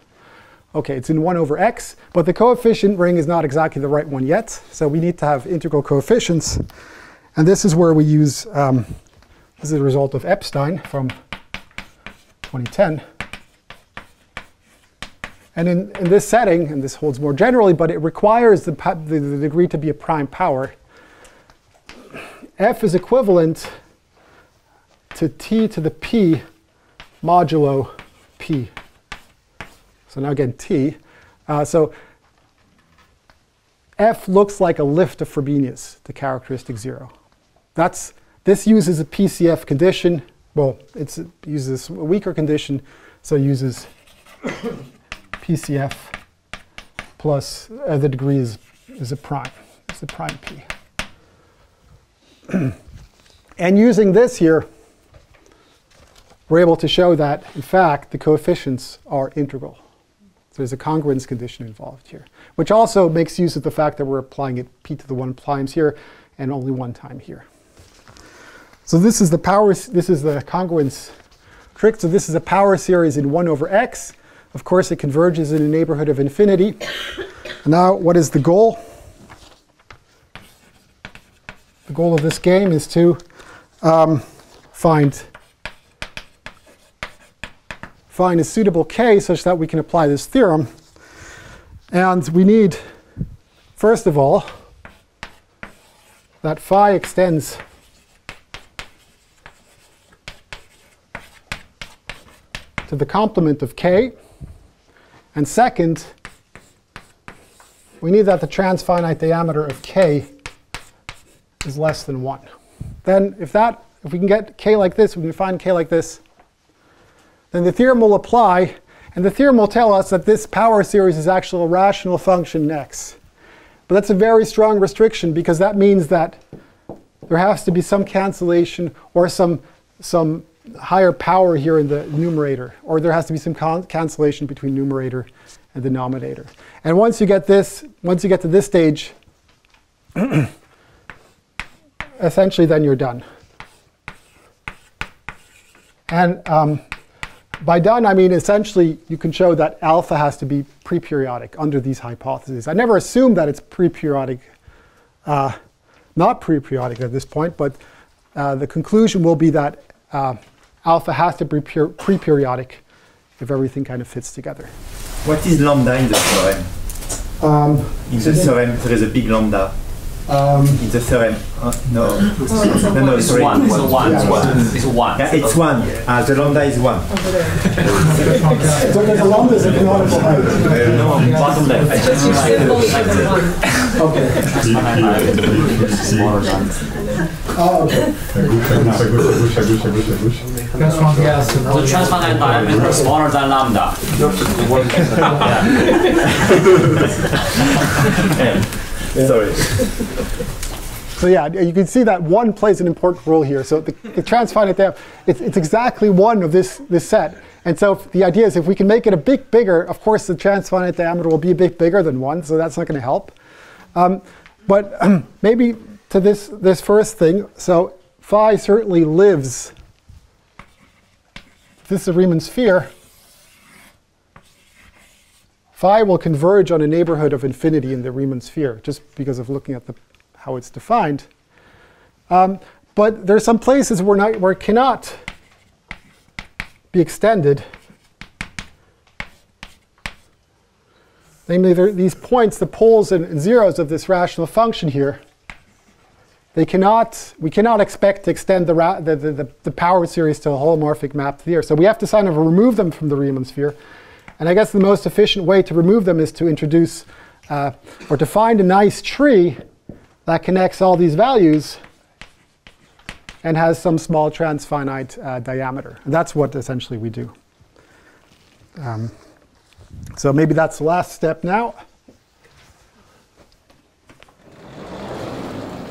Okay, it's in 1 over x, but the coefficient ring is not exactly the right one yet, so we need to have integral coefficients. And this is where we use, this is a result of Epstein from 2010. And in this setting, and this holds more generally, but it requires the degree to be a prime power. F is equivalent to t to the p modulo p. So now again, t. So F looks like a lift of Frobenius to characteristic 0. This uses a PCF condition. Well, it uses a weaker condition, so it uses PCF plus the degree is a prime. It's a prime p. And using this here, we're able to show that, in fact, the coefficients are integral. So there's a congruence condition involved here, which also makes use of the fact that we're applying it p to the 1 times here and only 1 time here. So this is the congruence trick. So this is a power series in 1 over x. Of course, it converges in a neighborhood of infinity. Now, what is the goal? The goal of this game is to find a suitable k such that we can apply this theorem. And we need, first of all, that phi extends to the complement of k. And second, we need that the transfinite diameter of k is less than 1. Then if we can get k like this, we can find k like this, then the theorem will apply, and the theorem will tell us that this power series is actually a rational function x. But that's a very strong restriction, because that means that there has to be some cancellation or some higher power here in the numerator, or there has to be some cancellation between numerator and denominator. And once you get to this stage, essentially then you're done. And by done, I mean essentially you can show that alpha has to be pre-periodic under these hypotheses. I never assumed that it's pre-periodic, not pre-periodic at this point, but the conclusion will be that alpha has to be pre-periodic if everything kind of fits together. What is lambda in the theorem? In the theorem, there is a big lambda. In the theorem, no, it's sorry. one. It's one. It's 1. Yeah, it's 1. The lambda is 1. So the lambda is a canonical height. No, bottom left. Oh, okay. The transfinite diameter is smaller than lambda. Sorry. So yeah, you can see that 1 plays an important role here. So the transfinite diameter, it's exactly 1 of this set. And so the idea is if we can make it a bit bigger, of course the transfinite diameter will be a bit bigger than 1, so that's not going to help. But maybe to this first thing, so phi certainly lives. If this is a Riemann sphere, phi will converge on a neighborhood of infinity in the Riemann sphere, just because of looking at how it's defined. But there are some places where it cannot be extended. Namely, these points, the poles and zeros of this rational function here, we cannot expect to extend the power series to a holomorphic map here. So we have to kind of remove them from the Riemann sphere. And I guess the most efficient way to remove them is to introduce or to find a nice tree that connects all these values and has some small transfinite diameter. And that's what essentially we do. So maybe that's the last step now.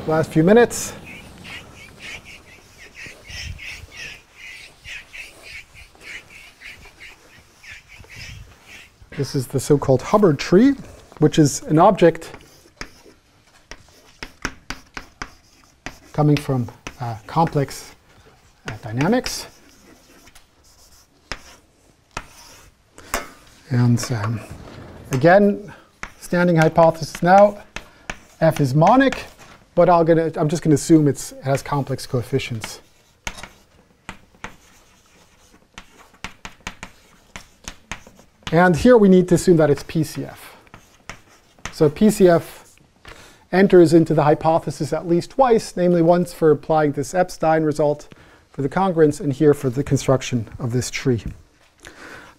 Last few minutes. This is the so-called Hubbard tree, which is an object coming from complex dynamics. And again, standing hypothesis now, F is monic, but I'm just going to assume it has complex coefficients. And here we need to assume that it's PCF. So PCF enters into the hypothesis at least twice, namely once for applying this Epstein result for the congruence, and here for the construction of this tree.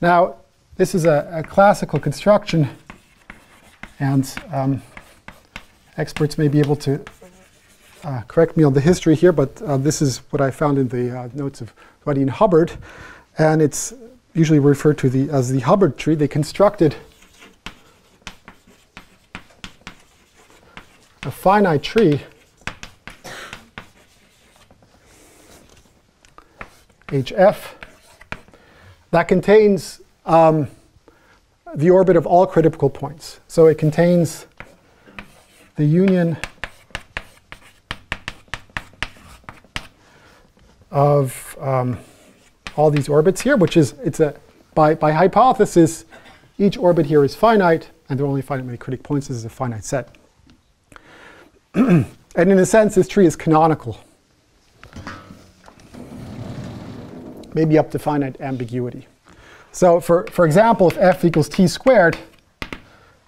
Now, this is a classical construction, and experts may be able to correct me on the history here, but this is what I found in the notes of Dubinin and Hubbard, and it's usually referred to as the Hubbard tree. They constructed a finite tree HF that contains the orbit of all critical points. So it contains the union of all these orbits here, which is, by hypothesis, each orbit here is finite, and there are only finite many critic points. This is a finite set. And in a sense, this tree is canonical, maybe up to finite ambiguity. So for example, if f equals t squared,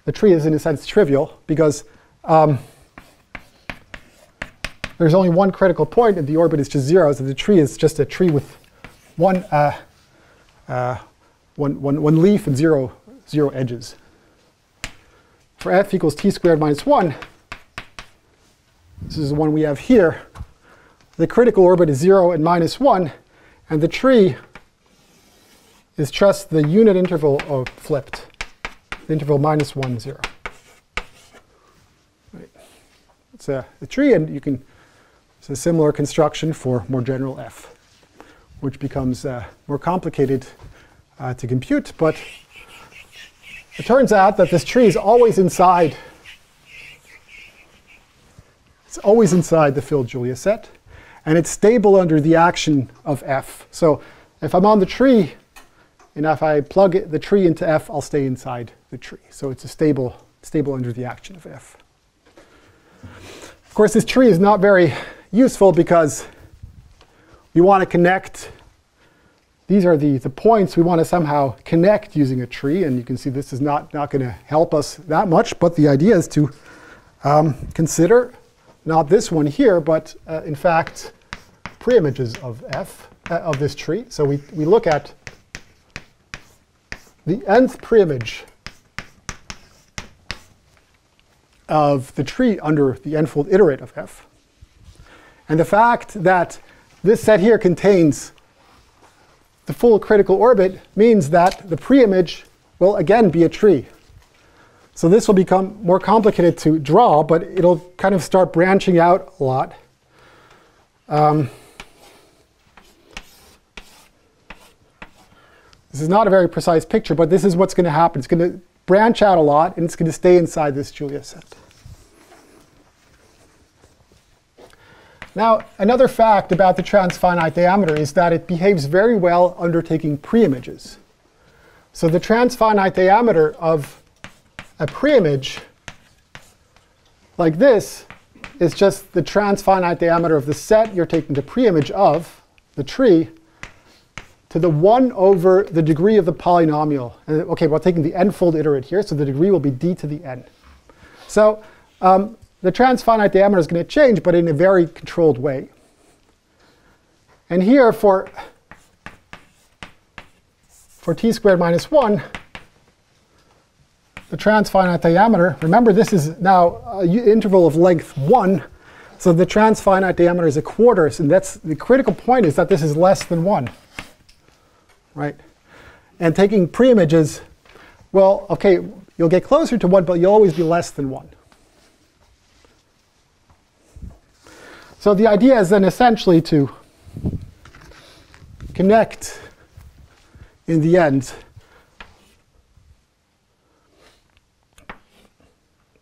the tree is in a sense trivial, because there's only one critical point, and the orbit is just 0, so the tree is just a tree with one leaf and zero edges. For f equals t squared minus 1, this is the one we have here, the critical orbit is 0 and minus 1, and the tree is just the unit interval of flipped, the interval minus 1, 0. Right. It's a tree, and it's a similar construction for more general f, which becomes more complicated to compute, but it turns out that this tree is always inside. It's always inside the filled Julia set, and it's stable under the action of f. So if I'm on the tree, and if I plug the tree into f, I'll stay inside the tree. So it's stable under the action of f. Of course, this tree is not very useful because we want to connect. These are the points we want to somehow connect using a tree, and you can see this is not going to help us that much, but the idea is to consider not this one here, but in fact preimages of f of this tree. So we look at the nth preimage of the tree under the n-fold iterate of f. And the fact that this set here contains the full critical orbit means that the preimage will again be a tree. So this will become more complicated to draw, but it'll kind of start branching out a lot. This is not a very precise picture, but this is what's going to happen. It's going to branch out a lot, and it's going to stay inside this Julia set. Now, another fact about the transfinite diameter is that it behaves very well under taking preimages. So the transfinite diameter of a preimage like this is just the transfinite diameter of the set you're taking the preimage of, the tree, to the 1 over the degree of the polynomial. And, okay, we're taking the n-fold iterate here, so the degree will be d to the n. So the transfinite diameter is going to change, but in a very controlled way. And here for t squared minus 1, the transfinite diameter, remember this is now an interval of length 1, so the transfinite diameter is a quarter, and that's the critical point is that this is less than 1, right? And taking preimages, well, okay, you'll get closer to 1, but you'll always be less than 1. So the idea is then essentially to connect, in the end,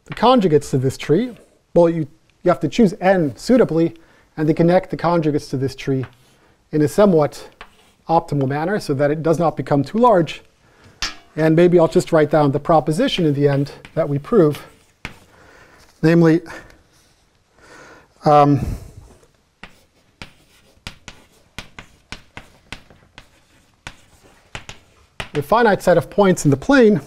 the conjugates to this tree. Well, you have to choose n suitably and to connect the conjugates to this tree in a somewhat optimal manner so that it does not become too large. And maybe I'll just write down the proposition in the end that we prove, namely, a finite set of points in the plane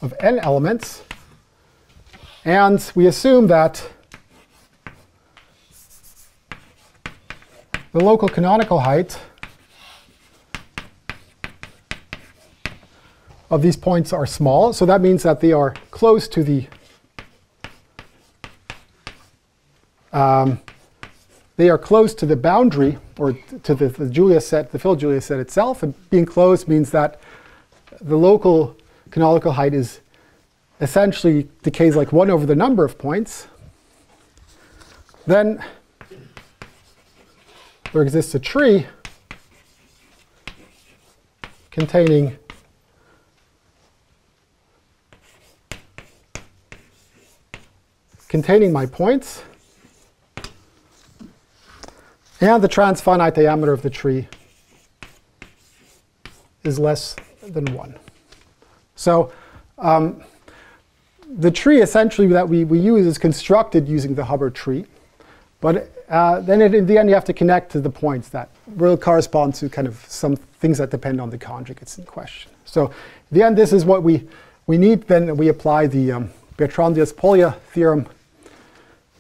of n elements, and we assume that the local canonical height of these points are small, so that means that they are close to the boundary, or to the Julia set, the Phil Julia set itself. And being close means that the local canonical height is essentially decays like 1 over the number of points. Then there exists a tree containing my points, and the transfinite diameter of the tree is less than 1. So the tree essentially that we use is constructed using the Hubbard tree. But then in the end, you have to connect to the points that will correspond to kind of some things that depend on the conjugates in question. So in the end, this is what we need. Then we apply the Bertrand-Diaz-Polya theorem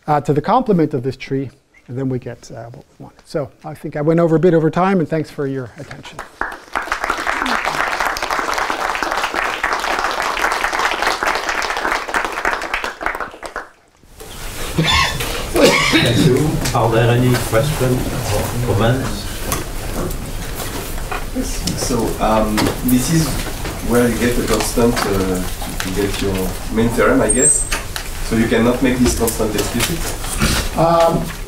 to the complement of this tree, and then we get what we want. So I think I went over a bit over time, and thanks for your attention. Thank you. Are there any questions or comments? So this is where you get the constant to get your main theorem, I guess. So you cannot make this constant explicit?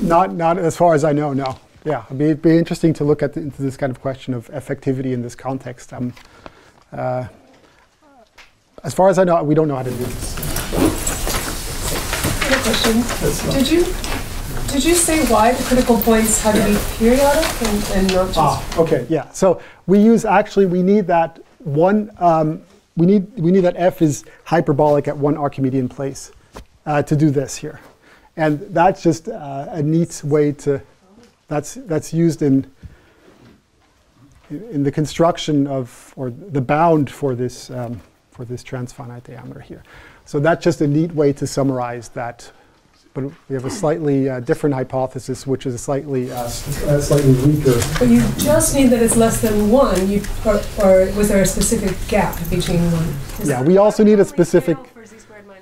Not as far as I know, no. Yeah, it'd be interesting to look into this kind of question of effectivity in this context. As far as I know, we don't know how to do this. I have a question. Did you say why the critical points had to be periodic and not just? Okay, yeah. So we need that one. We need that f is hyperbolic at one Archimedean place to do this here, and that's just a neat way to. That's used in the construction of, or the bound for this transfinite diameter here. So that's just a neat way to summarize that. But we have a slightly different hypothesis, which is a slightly weaker. But you just need that it's less than 1, or was there a specific gap between 1? Yeah, we also need a specific.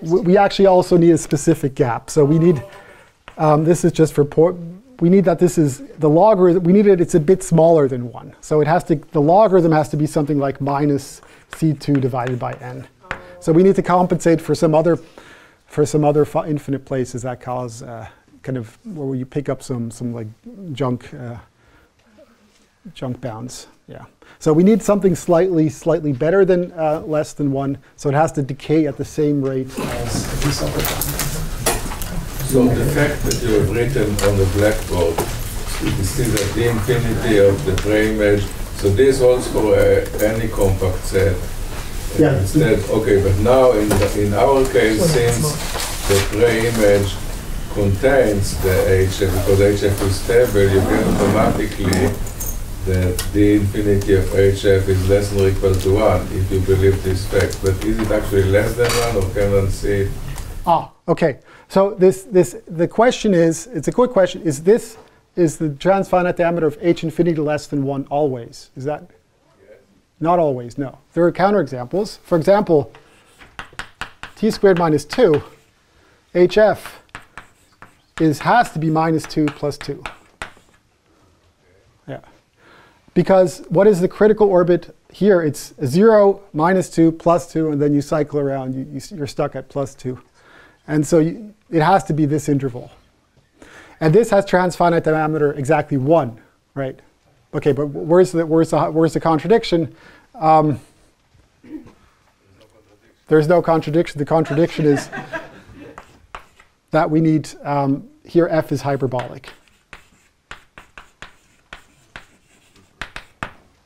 We actually also need a specific gap. So we need. This is just for. We need that this is the logarithm. We need it. It's a bit smaller than 1. So it has to. The logarithm has to be something like minus c2 divided by n. So we need to compensate for some other infinite places that cause kind of where you pick up some like junk bounds. Yeah. So we need something slightly better than less than 1. So it has to decay at the same rate as this other bound. So the fact that you have written on the blackboard, you see that the infinity of the preimage. So this holds for any compact set. Yeah. Instead, okay, but now in our case, since the preimage contains the HF, because HF is stable, you get automatically that the infinity of HF is less than or equal to 1 if you believe this fact. But is it actually less than 1, or can one see it? Okay. So the question is, it's a quick question, is this is the transfinite diameter of h infinity less than 1 always? Is that? Not always, no. There are counterexamples. For example, t squared minus 2, hf has to be minus 2 plus 2. Yeah. Because what is the critical orbit here? It's 0, minus 2, plus 2, and then you cycle around. You're stuck at plus 2. And so it has to be this interval. And this has transfinite diameter exactly 1, right? Okay, but where's the contradiction? There's no contradiction. The contradiction is that we need, here f is hyperbolic.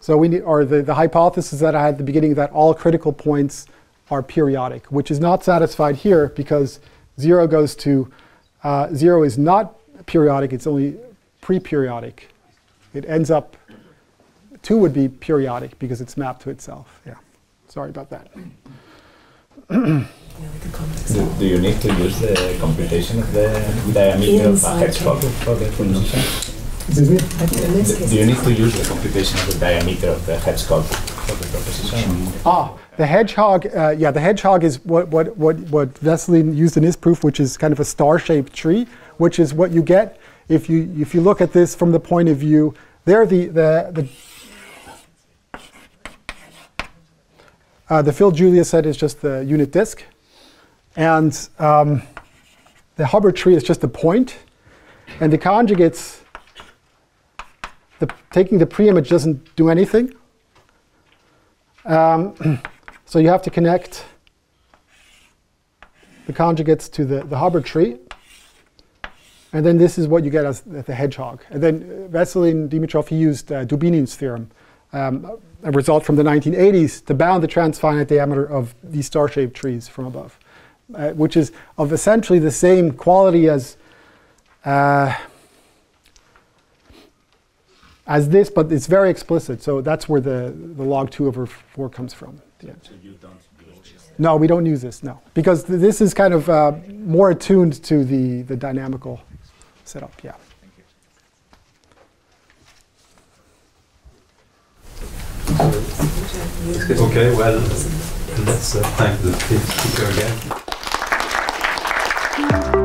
So we need, or the hypothesis that I had at the beginning that all critical points are periodic, which is not satisfied here because 0 goes to, 0 is not periodic, it's only pre-periodic. It ends up, 2 would be periodic because it's mapped to itself. Yeah, sorry about that. Do you need to use the computation of the diameter of a hedgehog for the proposition? Excuse me? Do you need to use the computation of the diameter of the hedgehog for the proposition? The hedgehog, yeah, the hedgehog is what Veselin used in his proof, which is kind of a star-shaped tree, which is what you get if you look at this from the point of view. There, the Phil-Julia set is just the unit disk, and the Hubbard tree is just a point, and the conjugates, taking the pre-image doesn't do anything. So you have to connect the conjugates to the Hubbard tree, and then this is what you get as the hedgehog. And then Veselin, Dimitrov, he used Dubinin's theorem, a result from the 1980s, to bound the transfinite diameter of these star-shaped trees from above, which is of essentially the same quality as this, but it's very explicit. So that's where the log 2/4 comes from. Yeah. So you don't use this? No, we don't use this, no. Because this is kind of more attuned to the dynamical setup, yeah. Okay, well, let's thank the speaker again.